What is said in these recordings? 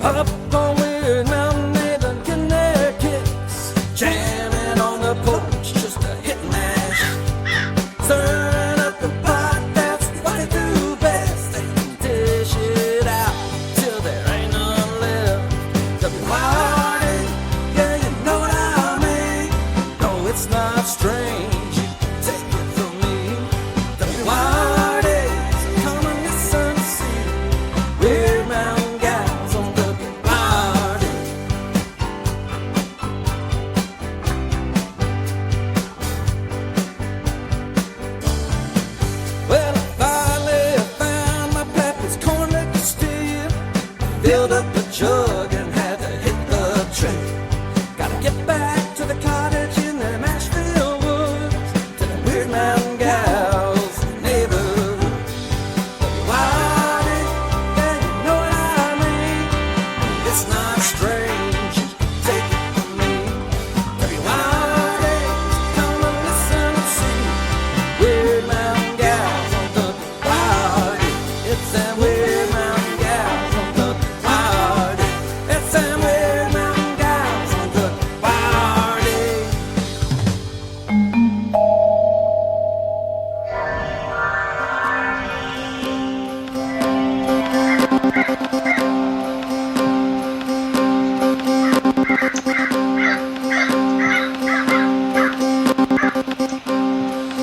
Up on Wyrd Mountain, Nathan Connecticut's jamming on the porch, just a hit and mash. Stirring up the pot, that's what they do best. They can dish it out till there ain't none left. WYRD, yeah, you know what I mean. No, it's not strange, you can take it from me. WYRD, so come and listen to see Wyrd Mountain Gals on WYRD. Well, I finally found my pappy's corn liquor still. Filled up the jug and had to hit the trail. Gotta get back to the cottage in the Asheville woods, to the Wyrd Mountain Gals neighborhood. WYRD, yeah, you know what I mean. It's not strange, you can take it from me. WYRD, come and listen and see Wyrd Mountain Gals on WYRD. It's them Wyrd Mountain Gals on WYRD. It's them Wyrd Mountain Gals on WYRD.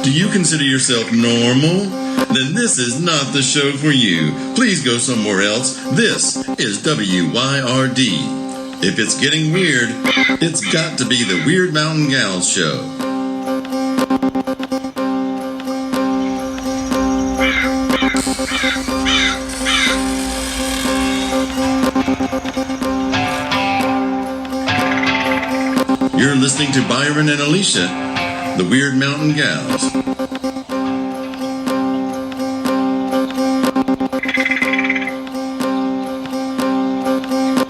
Do you consider yourself normal? Then this is not the show for you. Please go somewhere else. This is WYRD. If it's getting weird, it's got to be the Wyrd Mountain Gals show. You're listening to Byron and Alicia, the Wyrd Mountain Gals.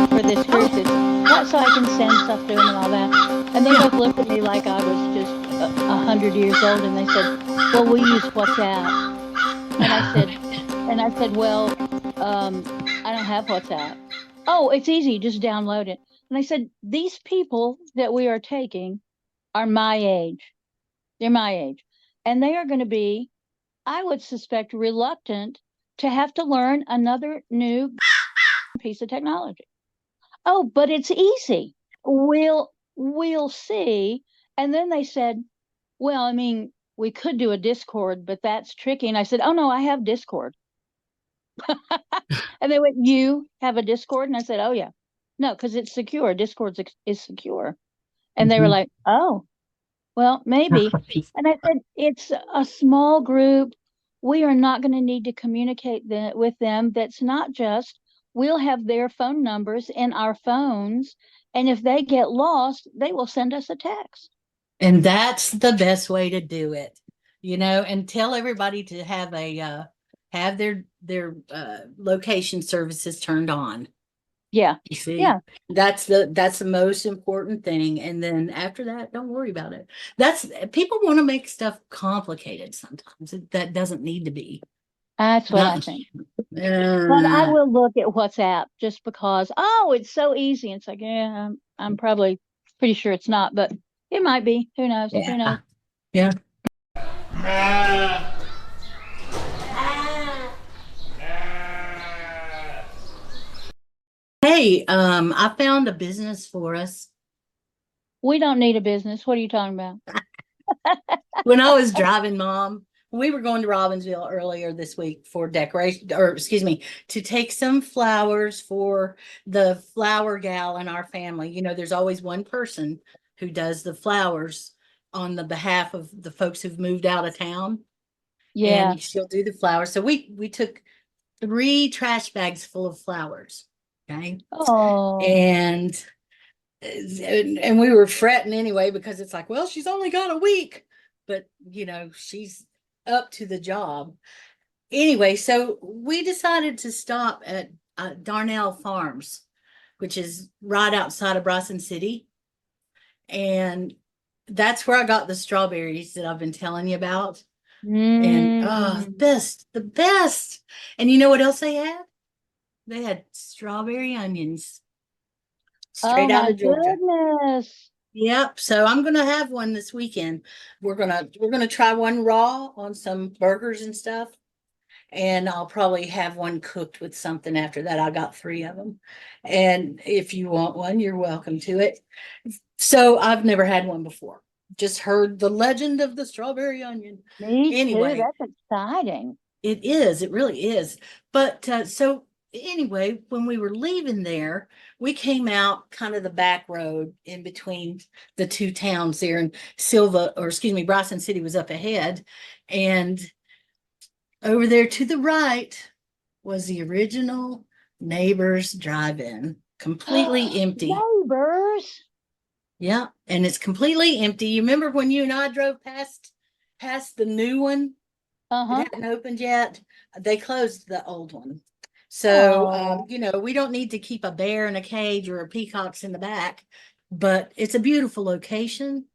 For this group, it's not so I can send stuff to them and all that. And they both looked at me like I was just 100 years old, and they said, "Well, we use WhatsApp." And I said, "Well, I don't have WhatsApp." "Oh, it's easy, just download it." And I said, "These people that we are taking are my age. They're my age, and they are going to be, I would suspect, reluctant to have to learn another new piece of technology." "Oh, but it's easy. We'll see." And then they said, "Well, I mean, we could do a Discord, but that's tricky." And I said, "Oh no, I have Discord." And they went, "You have a Discord?" And I said, "Oh yeah." "No, because it's secure. Discord is secure." And they were like, "Oh, well, maybe." And I said, "It's a small group. We are not going to need to communicate with them. That's not just, we'll have their phone numbers in our phones. And if they get lost, they will send us a text." And that's the best way to do it, and tell everybody to have their location services turned on. Yeah. You see, Yeah. that's the most important thing. And then after that, don't worry about it. People want to make stuff complicated sometimes. That doesn't need to be. That's what I think. But I will look at WhatsApp just because, oh, it's so easy. It's like, yeah, I'm probably pretty sure it's not, but it might be. Who knows? Yeah. Who knows? Yeah. Hey, I found a business for us. We don't need a business. What are you talking about? When I was driving Mom, we were going to Robbinsville earlier this week for decoration, to take some flowers for the flower gal in our family. There's always one person who does the flowers on the behalf of the folks who've moved out of town. Yeah. And she'll do the flowers. So we took 3 trash bags full of flowers. Okay. Oh. And we were fretting anyway, because it's like, well, she's only got a week, but she's up to the job anyway. So we decided to stop at Darnell Farms, which is right outside of Bryson City, and that's where I got the strawberries that I've been telling you about. And the best. And you know what else they had? They had strawberry onions. Oh straight out my of Georgia. goodness. Yep. So I'm gonna have one this weekend. We're gonna try one raw on some burgers and stuff. And I'll probably have one cooked with something after that. I got 3 of them. And if you want one, you're welcome to it. So I've never had one before. Just heard the legend of the strawberry onion. Me too. Anyway, That's exciting. it is. It really is. But so anyway, when we were leaving there, we came out kind of the back road in between the 2 towns there, and Bryson City was up ahead. And over there to the right was the original Neighbors Drive-In, completely empty. Neighbors. Yeah, and it's completely empty. You remember when you and I drove past the new one? Uh-huh. It hadn't opened yet. They closed the old one. So, Oh. we don't need to keep a bear in a cage or a peacocks in the back, but it's a beautiful location,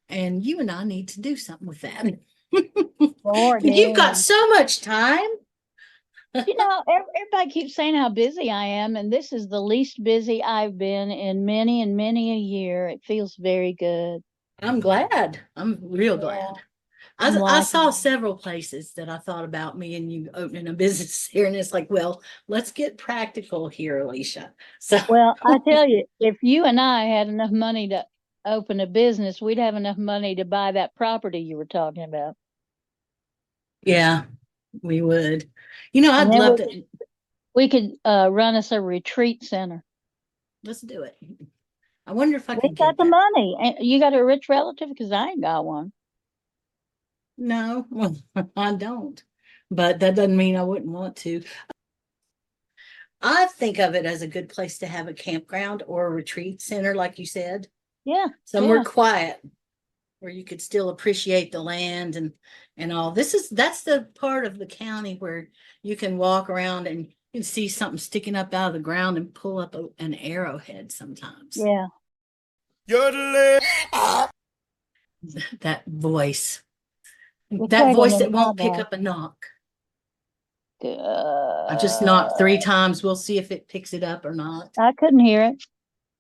and you and I need to do something with that. Lord, You've got damn. so much time. Everybody keeps saying how busy I am, and this is the least busy I've been in many and many a year. It feels very good. I'm glad. I'm real Yeah, glad. I'm I liking saw it. several places that I thought about me and you opening a business here, and it's like, well, let's get practical here, Alicia. So, Well, I tell you, if you and I had enough money to open a business, we'd have enough money to buy that property you were talking about. yeah, we would. And I'd then love to. we could run us a retreat center. Let's do it. I wonder if I We can got get the that. money. And you got a rich relative? Because I ain't got one. No, well, I don't. But that doesn't mean I wouldn't want to. I think of it as a good place to have a campground or a retreat center, like you said, Yeah, somewhere yeah. quiet where you could still appreciate the land and all. That's the part of the county where you can walk around and you can see something sticking up out of the ground and pull up an arrowhead sometimes. Yeah. That voice. You're That trading voice in that my won't pick bag. up a knock. I just knocked 3 Good. times. We'll see if it picks it up or not. I couldn't hear it.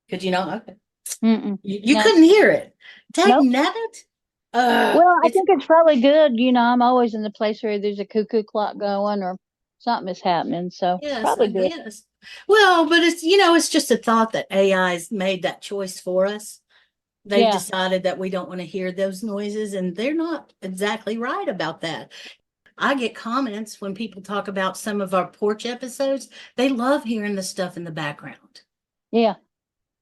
Could you not? Okay. Mm-mm. You No. couldn't hear it. Dag Nope. nabbit. Well, I It's think it's probably good. I'm always in the place where there's a cuckoo clock going or something is happening. So it's Yes, I probably good. guess. Well, but it's just a thought that AI's made that choice for us. They've Yeah. decided that we don't want to hear those noises, and they're not exactly right about that. I get comments when people talk about some of our porch episodes. They love hearing the stuff in the background. Yeah.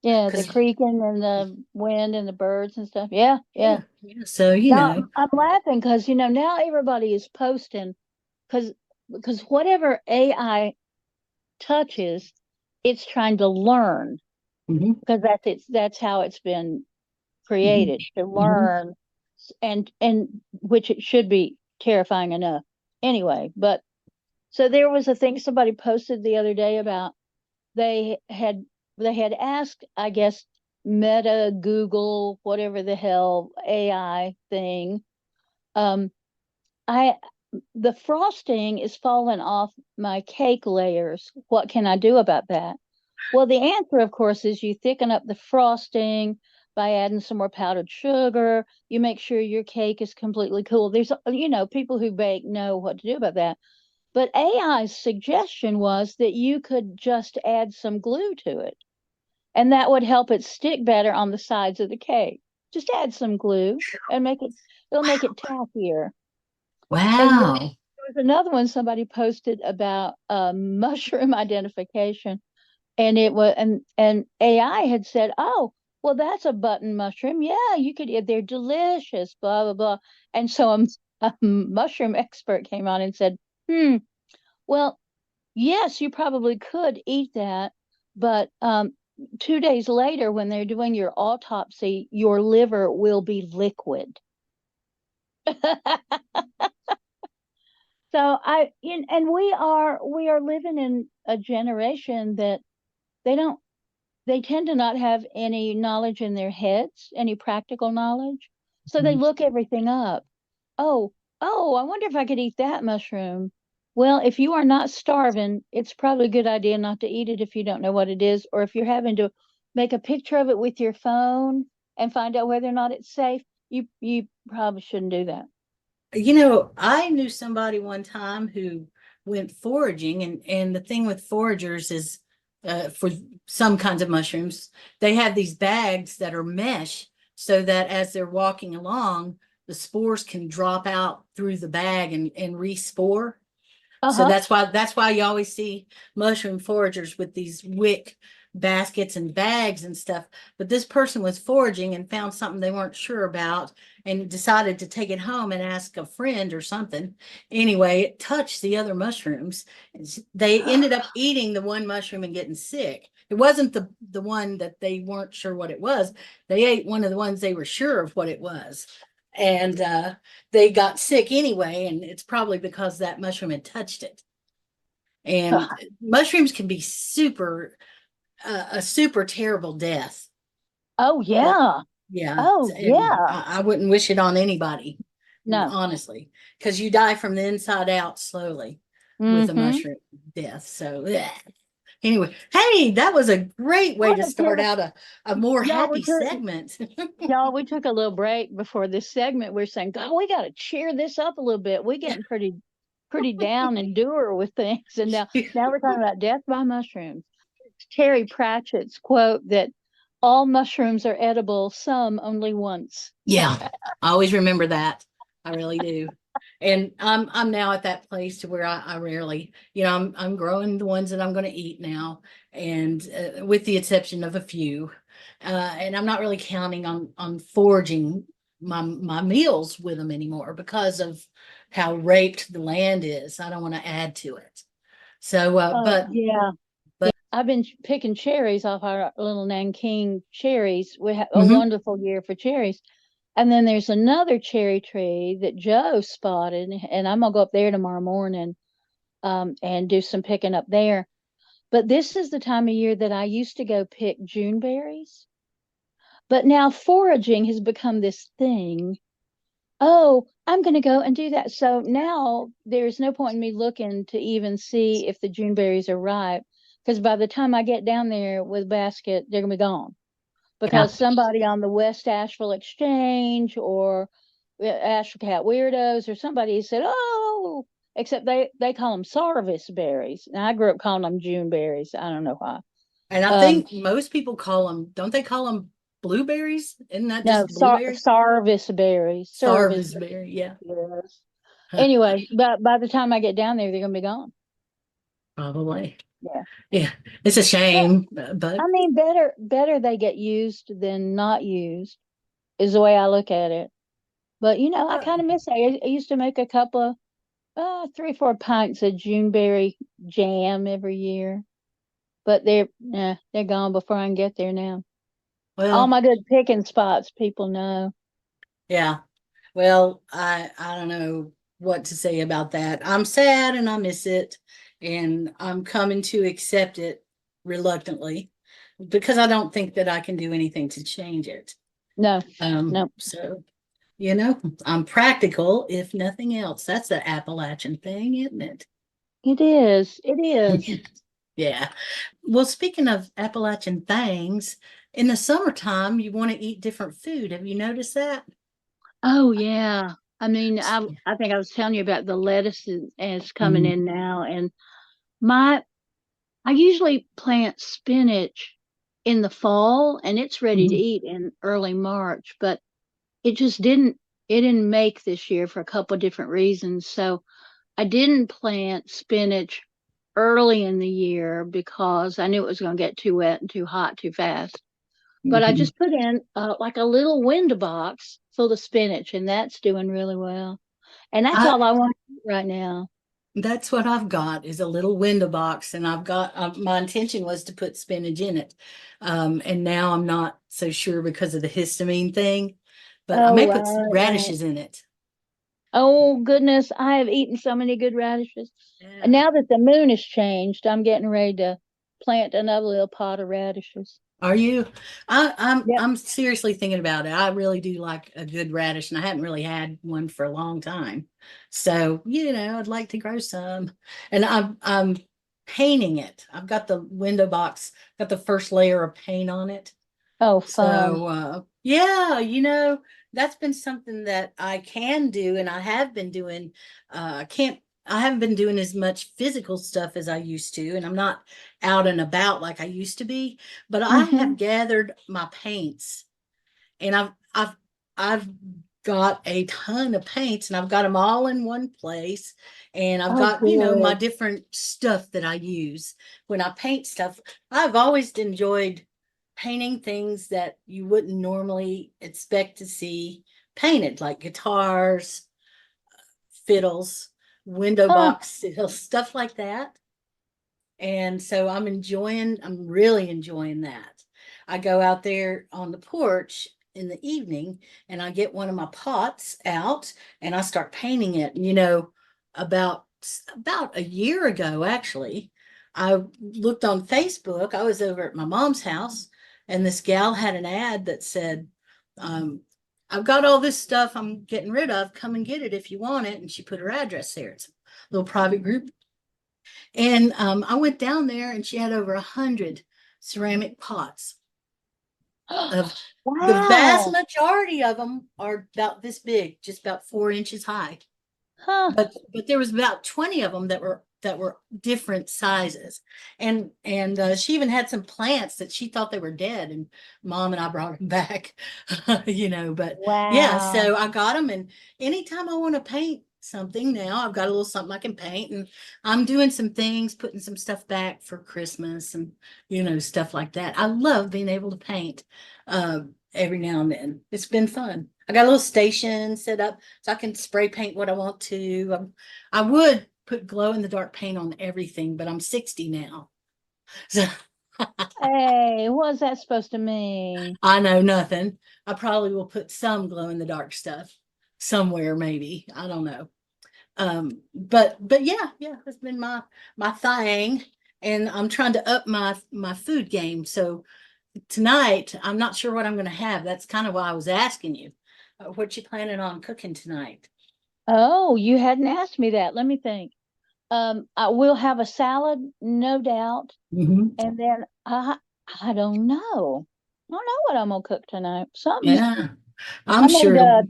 Yeah. The Because creaking and the wind and the birds and stuff. Yeah. Yeah. yeah, so Now I'm laughing because, now everybody is posting because whatever AI touches, it's trying to learn mhm, because that's how it's been mhm, created to mhm. learn and which it should be terrifying enough anyway. But so there was a thing somebody posted the other day about they had they had asked, I guess, Meta, Google, whatever the hell AI thing, um I the frosting is falling off my cake layers. What can I do about that? Well, the answer, of course, is you thicken up the frosting by adding some more powdered sugar. You make sure your cake is completely cool. There's, people who bake know what to do about that. But AI's suggestion was that you could just add some glue to it, and that would help it stick better on the sides of the cake. Just add some glue and it'll make it tackier. And then Wow. there was another one somebody posted about mushroom identification, and it was and AI had said, "Oh, well, that's a button mushroom. Yeah, you could eat. They're delicious." Blah blah blah. And so a mushroom expert came on and said, "Hmm. Well, yes, you probably could eat that, but 2 days later, when they're doing your autopsy, your liver will be liquid." So and we are living in a generation that they don't they tend to not have any knowledge in their heads, any practical knowledge. So they look everything up. Oh, I wonder if I could eat that mushroom. Well, if you are not starving, it's probably a good idea not to eat it if you don't know what it is, or if you're having to make a picture of it with your phone and find out whether or not it's safe, you probably shouldn't do that. I knew somebody one time who went foraging, and the thing with foragers is, for some kinds of mushrooms, they have these bags that are mesh so that as they're walking along, the spores can drop out through the bag and re-spore. So that's why you always see mushroom foragers with these wick baskets and bags and stuff. But this person was foraging and found something they weren't sure about and decided to take it home and ask a friend or something. Anyway, it touched the other mushrooms. They ended up eating the one mushroom and getting sick. It wasn't the one that they weren't sure what it was. They ate one of the ones they were sure of what it was. And they got sick anyway, and it's probably because that mushroom had touched it. And mushrooms can be a super terrible death. Oh yeah. Yeah. Oh yeah. I wouldn't wish it on anybody. No. Honestly, because you die from the inside out slowly with a mushroom death. So anyway, hey, that was a great way to start out a more happy segment. Y'all, we took a little break before this segment. We're saying, God, we got to cheer this up a little bit. We're getting pretty down and dour with things. And now we're talking about death by mushrooms. Terry Pratchett's quote that all mushrooms are edible, some only once. Yeah, I always remember that. I really do. And I'm now at that place to where I rarely, I'm growing the ones that I'm going to eat now, and with the exception of a few, and I'm not really counting on foraging my meals with them anymore because of how raped the land is. I don't want to add to it. So, but I've been picking cherries off our little Nanking cherries. We had a wonderful year for cherries. And then there's another cherry tree that Joe spotted, and I'm gonna go up there tomorrow morning and do some picking up there. But this is the time of year that I used to go pick June berries. But now foraging has become this thing. Oh, I'm going to go and do that. So now there's no point in me looking to even see if the June berries are ripe, because by the time I get down there with a basket, they're going to be gone. Because somebody on the West Asheville Exchange or Asheville Cat Weirdos or somebody said, oh, except they call them Sarvis berries. And I grew up calling them June berries. I don't know why. And I think most people call them, don't they call them blueberries? Isn't that just blueberries? Sarvis berries. Sarvis berry, yeah. Yes. Anyway, but by the time I get down there, they're going to be gone. Probably. Yeah. Yeah. It's a shame, but I mean, better they get used than not used is the way I look at it. But I kind of miss it. I used to make a couple of 3-4 pints of Juneberry jam every year, but they're gone before I can get there now. Well, all my good picking spots, people know. Yeah. Well, I don't know what to say about that. I'm sad and I miss it, and I'm coming to accept it reluctantly because I don't think that I can do anything to change it. No. So, I'm practical, if nothing else. That's the Appalachian thing, isn't it? It is. Yeah. Well, speaking of Appalachian things, in the summertime, you want to eat different food. Have you noticed that? Oh yeah. I mean, I think I was telling you about the lettuce is coming in now, and I usually plant spinach in the fall, and it's ready to eat in early March, but it didn't make this year for a couple of different reasons. So I didn't plant spinach early in the year because I knew it was going to get too wet and too hot too fast. But I just put in like a little window box full of spinach, and that's doing really well. And that's all I want to eat right now. That's what I've got, is a little window box, and I've got my intention was to put spinach in it, and now I'm not so sure because of the histamine thing, but I may put radishes in it. Oh goodness, I have eaten so many good radishes. Yeah. And now that the moon has changed, I'm getting ready to plant another little pot of radishes. Are you? I'm seriously thinking about it. I really do like a good radish, and I haven't really had one for a long time. So, I'd like to grow some. And I'm painting it. I've got the window box, got the first layer of paint on it. Oh, fun. So yeah, that's been something that I can do, and I have been doing. I haven't been doing as much physical stuff as I used to, and I'm not out and about like I used to be, but I Mm-hmm. have gathered my paints, and I've got a ton of paints, and I've got them all in one place, and I've Oh, got, my good. different stuff that I use when I paint stuff. I've always enjoyed painting things that you wouldn't normally expect to see painted, like guitars, fiddles, window Huh. box, stuff like that. And so I'm really enjoying that. I go out there on the porch in the evening, and I get one of my pots out, and I start painting it. About a year ago, actually, I looked on Facebook. I was over at my mom's house, and this gal had an ad that said, um, I've got all this stuff I'm getting rid of. Come and get it if you want it. And she put her address there. It's a little private group. And I went down there, and she had over 100 ceramic pots. Of the vast Wow. majority of them are about this big, just about 4 inches high. Huh. But there was about 20 of them that were different sizes, and she even had some plants that she thought they were dead, and Mom and I brought them back. But yeah, Wow. so I got them, and anytime I want to paint something now, I've got a little something I can paint, and I'm doing some things, putting some stuff back for Christmas, and stuff like that. I love being able to paint every now and then. It's been fun. I got a little station set up so I can spray paint what I want to. I would put glow in the dark paint on everything, but I'm 60 now. So Hey, what's that supposed to mean? I know nothing. I probably will put some glow in the dark stuff somewhere, maybe. I don't know. But yeah, that's been my thing. And I'm trying to up my food game. So tonight, I'm not sure what I'm going to have. That's kind of why I was asking you. What you planning on cooking tonight? Oh, you hadn't asked me that. Let me think. I will have a salad, no doubt, Mhm. and then I don't know. I don't know what I'm gonna cook tonight. Something Yeah, I I'm made sure it'll.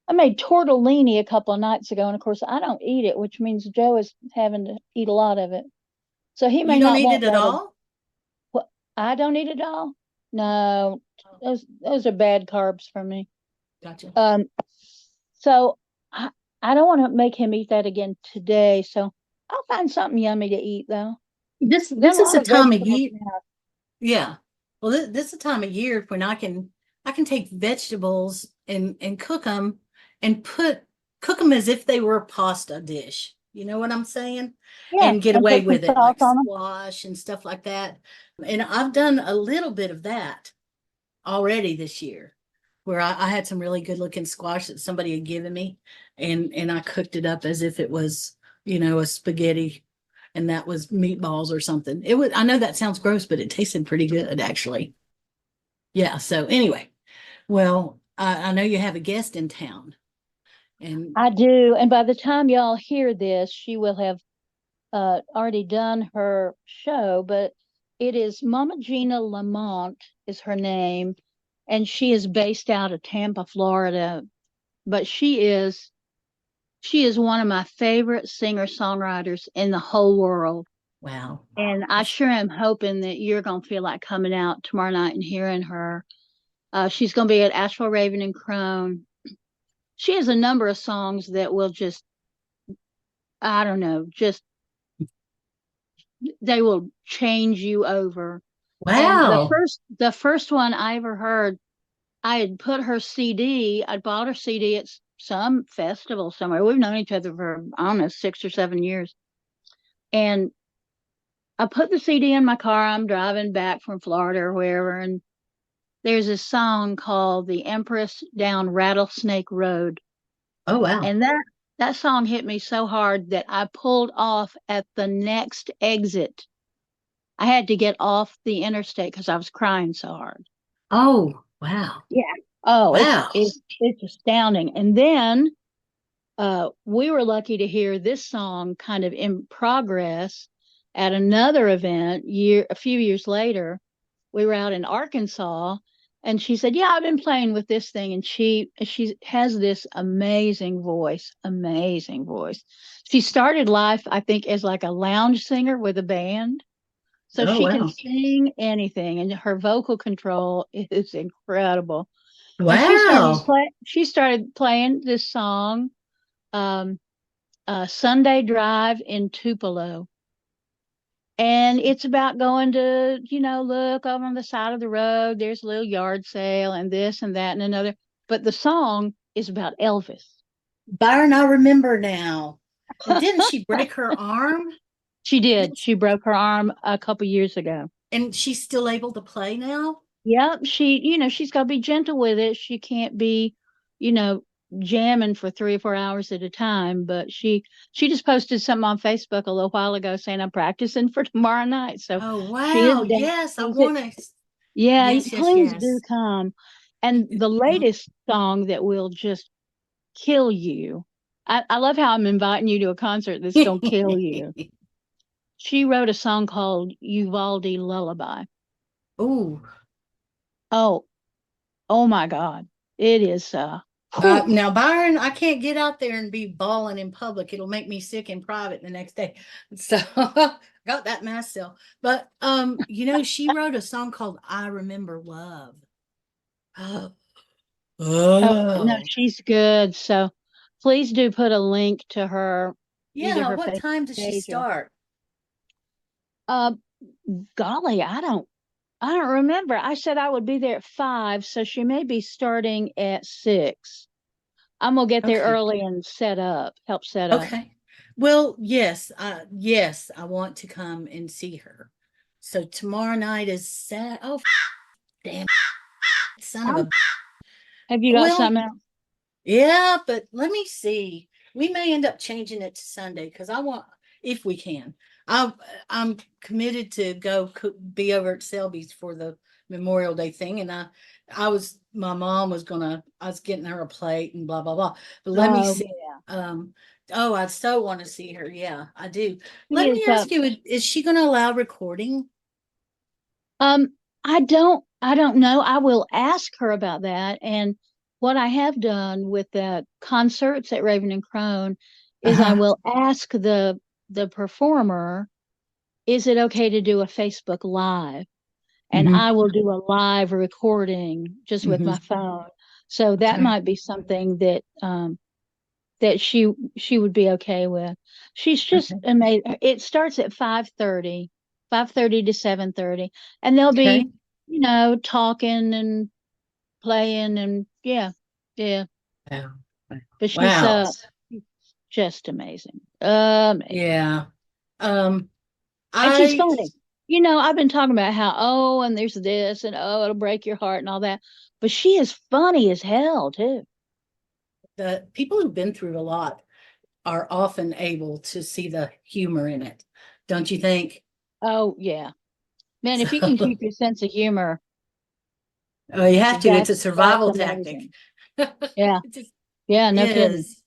I made tortellini a couple of nights ago, and of course I don't eat it, which means Joe is having to eat a lot of it. So he You may don't not eat want it at that. all? What, I don't eat it all. No, those are bad carbs for me. Gotcha. Um, so I I don't want to make him eat that again today. So I'll find something yummy to eat though. There are This a is lot a of time of vegetables year. now. Yeah. Well, this is a time of year when I can take vegetables and cook them and cook them as if they were a pasta dish. You know what I'm saying? Yeah, And get and away put some with it, sauce like on them. squash and stuff like that. And I've done a little bit of that already this year, where I had some really good looking squash that somebody had given me, and I cooked it up as if it was, a spaghetti, and that was meatballs or something. I know that sounds gross, but it tasted pretty good actually. Yeah. So anyway, well, I know you have a guest in town, and I do, and by the time y'all hear this, she will have already done her show. But it is Mama Gina Lamont is her name, and she is based out of Tampa, Florida. But she is one of my favorite singer songwriters in the whole world. wow. And I sure am hoping that you're going to feel like coming out tomorrow night and hearing her. She's going to be at Asheville Raven and Crone. She has a number of songs that will just, I don't know, just they will change you over. And Wow. the first one I ever heard, I had put her CD, I bought her CD at some festival somewhere. We've known each other for, I don't know, 6 or 7 years. And I put the CD in my car. I'm driving back from Florida or wherever, and there's a song called "The Empress Down Rattlesnake Road," Oh, wow. and that song hit me so hard that I pulled off at the next exit. I had to get off the interstate because I was crying so hard. Oh, wow. Yeah. Oh, Wow. it's astounding. And then we were lucky to hear this song kind of in progress. at another event a few years later. We were out in Arkansas, and she said, "Yeah, I've been playing with this thing." And she has this amazing voice, amazing voice. She started life, I think, as like a lounge singer with a band. So Oh, she can wow. sing anything, and her vocal control is incredible. And Wow. she started playing this song, um, Sunday Drive in Tupelo. And it's about going to, look over on the side of the road. There's a little yard sale and this and that and another. But the song is about Elvis. Byron, I remember now. And didn't she break her arm? She did. Didn't she? She broke her arm a couple years ago. And she's still able to play now? Yep. She's got to be gentle with it. She can't be, you know, jamming for 3 or 4 hours at a time. But she just posted something on Facebook a little while ago saying, "I'm practicing for tomorrow night." So Oh, she is wow. down. Yes, I want to. Yeah, Yes, yes, please do yes. come. And the latest song that will just kill you. I love how I'm inviting you to a concert that's gonna kill you. She wrote a song called Uvalde Lullaby. Oh, Oh, oh my God. It is whew. now Byron, I can't get out there and be bawling in public. It'll make me sick in private the next day. So got that myself. But she wrote a song called I Remember Love. Oh, Oh no, oh. she's good. So please do put a link to her, either Yeah, her what Facebook time does she page or start? uh golly, I don't remember. I said I would be there at 5, so she may be starting at 6. I'm gonna get there Okay. early and help set up. Okay. Well, yes, I want to come and see her. So tomorrow night is Sat. Oh, damn, son of Oh, a. have you got Well, something else? yeah, but let me see. We may end up changing it to Sunday because I want, if we can. I I'm committed to be over at Selby's for the Memorial Day thing, and my mom was I was getting her a plate and blah blah blah. But let me Oh see. yeah, Oh, I so want to see her. Yeah, I do. she Let is. me ask you: Is she going to allow recording? Um, I don't know. I will ask her about that. And what I have done with the concerts at Raven and Crone is I Uh-huh. will ask the performer, is it okay to do a Facebook Live? And Hmm. I will do a live recording just with Hmm. my phone. So that Okay. might be something that she would be okay with. She's just Okay. amazing. It starts at 5:30 to 7:30, and they'll Okay. be, talking and playing and yeah, yeah. Wow. But she's Wow. just amazing. Amazing. Yeah. Um, And she's I funny. I've been talking about how, and there's this and it'll break your heart and all that. But she is funny as hell too. the people who've been through a lot are often able to see the humor in it, don't you think? Oh yeah. Man, So, if you can keep your sense of humor, oh, you have to. It's a that's survival tactic. amazing. Yeah. It just Yeah, no kidding. is.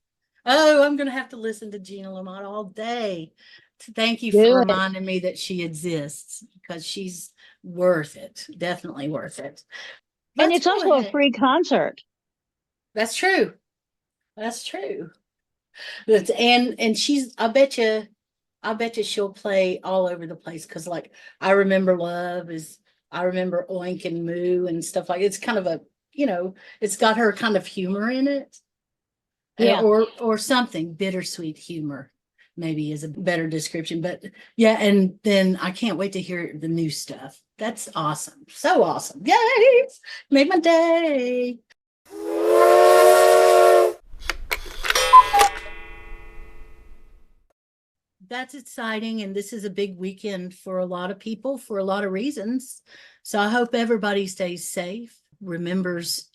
Oh, I'm gonna have to listen to Gina Lamont all day. Thank you for Do it. reminding me that she exists because she's worth it. Definitely worth it. And Let's it's go also a ahead. free concert. That's true. That's true. And she's I bet you she'll play all over the place because like I remember love is I remember oink and moo and stuff like it's kind of it's got her kind of humor in it. Yeah. Or something bittersweet humor maybe is a better description, but yeah, and then I can't wait to hear the new stuff. That's awesome, so awesome. Yay, made my day. That's exciting, and this is a big weekend for a lot of people for a lot of reasons. So I hope everybody stays safe, remembers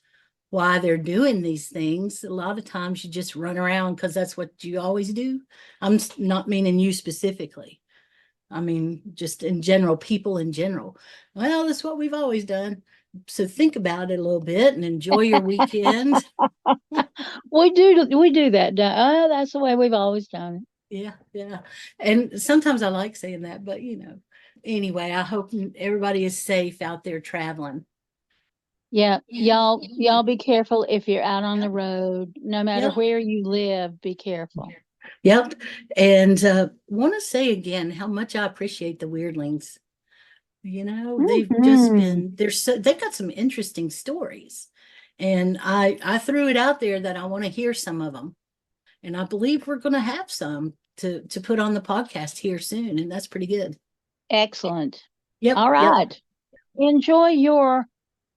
why they're doing these things. A lot of times you just run around because that's what you always do. I'm not meaning you specifically. I mean, just in general, people in general. Well, that's what we've always done. So think about it a little bit and enjoy your weekend. We do that. That's the way we've always done it. Yeah, yeah. And sometimes I like saying that, but anyway, I hope everybody is safe out there traveling. Yeah, y'all be careful if you're out on the road. No matter Yep. where you live, be careful. Yep. And want to say again how much I appreciate the weirdlings. They've just Mhm. been they've got some interesting stories. And I threw it out there that I want to hear some of them. And I believe we're going to have some to put on the podcast here soon, and that's pretty good. Excellent. Yep, All yep. right. Enjoy your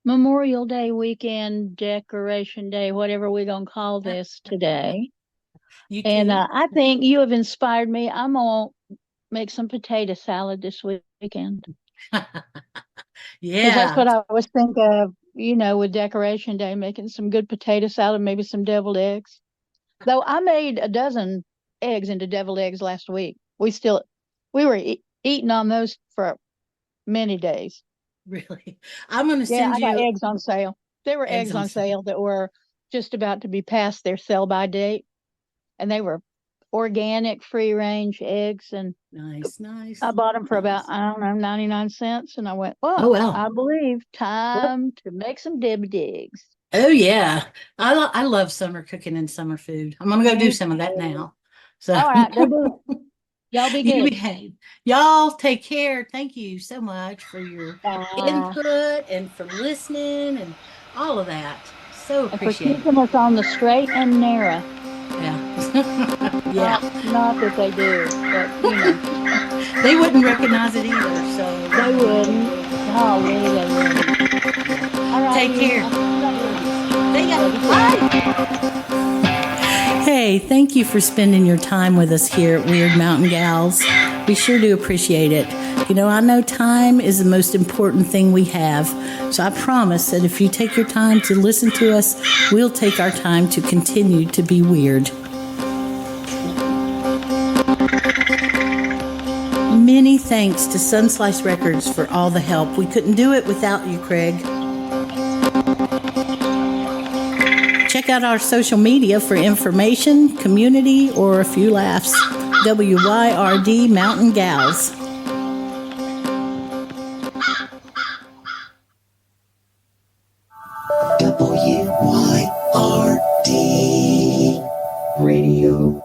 Memorial Day weekend, Decoration Day, whatever we're going to call this today. You And too. I think you have inspired me. I'm going to make some potato salad this weekend because that's Yeah. what I was thinking of, with Decoration Day, making some good potato salad, maybe some deviled eggs. Though I made a dozen eggs into deviled eggs last week. We were eating on those for many days. Really. I'm going to Yeah, send I got you eggs on sale. There were eggs eggs on on sale. sale that were just about to be past their sell by date, and they were organic, free range eggs. And Nice, nice, I bought them for about, nice. I don't know, 99 cents. And I went, Oh, well, well. I believe Well, time to make some deviled eggs. oh, yeah. I love summer cooking and summer food. I'm going to go do Me some of that too. now. So All right, go do it. Y'all be you good. behave. Y'all take care. Thank you so much for your Bye. input and for listening and all of that. So And for appreciate it. keeping us on the straight and narrow. Yeah. Yeah. Not that they do, but They wouldn't recognize it either. they So wouldn't. Golly, they wouldn't. All right, take you. care. Love you. See ya. Love you too. Bye. Hey, thank you for spending your time with us here at Wyrd Mountain Gals. We sure do appreciate it. I know time is the most important thing we have. So I promise that if you take your time to listen to us, we'll take our time to continue to be weird. Many thanks to Sunslice Records for all the help. We couldn't do it without you, Craig. Check out our social media for information, community, or a few laughs. WYRD Mountain Gals. WYRD Radio.